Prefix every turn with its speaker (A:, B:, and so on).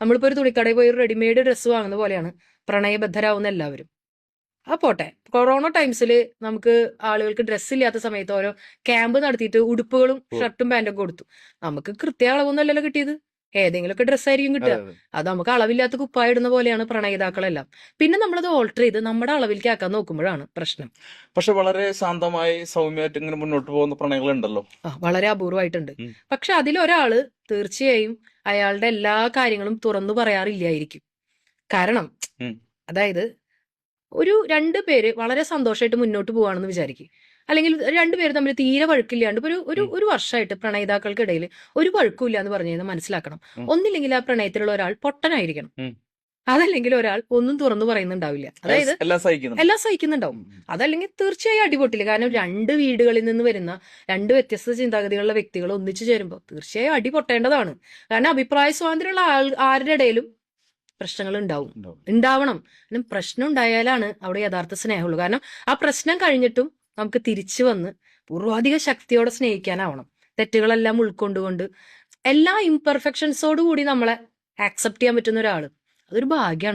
A: നമ്മളിപ്പോ ഒരു തുണിക്കടയിൽ പോയി ഒരു റെഡിമെയ്ഡ് ഡ്രസ്സ് വാങ്ങുന്ന പോലെയാണ് പ്രണയബദ്ധരാവുന്ന എല്ലാവരും. ആ പോട്ടെ, കൊറോണ ടൈംസിൽ നമുക്ക് ആളുകൾക്ക് ഡ്രസ്സ് ഇല്ലാത്ത സമയത്ത് ഓരോ ക്യാമ്പ് നടത്തിയിട്ട് ഉടുപ്പുകളും ഷർട്ടും പാന്റും ഒക്കെ കൊടുത്തു. നമുക്ക് കൃത്യ അളവൊന്നുമല്ലല്ലോ കിട്ടിയത്, ഏതെങ്കിലുമൊക്കെ ഡ്രസ്സായിരിക്കും കിട്ടുക. അത് നമുക്ക് അളവില്ലാത്ത കുപ്പായ ഇടുന്ന പോലെയാണ് പ്രണയിതാക്കളെല്ലാം. പിന്നെ നമ്മളത് ഓൾട്ടർ ചെയ്ത് നമ്മുടെ അളവിലേക്ക് ആക്കാൻ നോക്കുമ്പോഴാണ് പ്രശ്നം.
B: പക്ഷെ വളരെ ശാന്തമായി സൗമ്യമായിട്ട് ഇങ്ങനെ മുന്നോട്ട് പോകുന്ന പ്രണയങ്ങളുണ്ടല്ലോ.
A: വളരെ അപൂർവമായിട്ടുണ്ട്. പക്ഷെ അതിലൊരാള് തീർച്ചയായും അയാളുടെ എല്ലാ കാര്യങ്ങളും തുറന്നു പറയാറില്ലായിരിക്കും. കാരണം അതായത് ഒരു 2 പേര് വളരെ സന്തോഷമായിട്ട് മുന്നോട്ട് പോവാണെന്ന് വിചാരിക്കും, അല്ലെങ്കിൽ 2 പേര് തമ്മിൽ തീരെ വഴക്കില്ലാണ്ട് ഇപ്പൊ ഒരു വർഷമായിട്ട് പ്രണയിതാക്കൾക്കിടയിൽ ഒരു വഴക്കുമില്ല എന്ന് പറഞ്ഞു കഴിഞ്ഞാൽ മനസ്സിലാക്കണം, ഒന്നില്ലെങ്കിൽ ആ പ്രണയത്തിലുള്ള ഒരാൾ പൊട്ടനായിരിക്കണം, അതല്ലെങ്കിൽ ഒരാൾ ഒന്നും തുറന്നു പറയുന്നുണ്ടാവില്ല. അതായത് എല്ലാം സഹിക്കുന്നുണ്ടാവും. അതല്ലെങ്കിൽ തീർച്ചയായും അടിപൊട്ടില്ല. കാരണം 2 വീടുകളിൽ നിന്ന് വരുന്ന 2 വ്യത്യസ്ത ചിന്താഗതികളുള്ള വ്യക്തികൾ ഒന്നിച്ചു ചേരുമ്പോൾ തീർച്ചയായും അടി പൊട്ടേണ്ടതാണ്. കാരണം അഭിപ്രായ സ്വാതന്ത്ര്യമുള്ള ആരുടെ ഇടയിലും പ്രശ്നങ്ങൾ ഉണ്ടാവണം. പ്രശ്നം ഉണ്ടായാലാണ് അവിടെ യഥാർത്ഥ സ്നേഹമുള്ളൂ. കാരണം ആ പ്രശ്നം കഴിഞ്ഞിട്ടും നമുക്ക് തിരിച്ചു വന്ന് പൂർവാധിക ശക്തിയോടെ സ്നേഹിക്കാനാവണം. തെറ്റുകളെല്ലാം ഉൾക്കൊണ്ടുകൊണ്ട് എല്ലാ ഇംപെർഫെക്ഷൻസോടു കൂടി നമ്മളെ ആക്സെപ്റ്റ് ചെയ്യാൻ പറ്റുന്ന ഒരാള്, അതൊരു ഭാഗ്യമാണ്.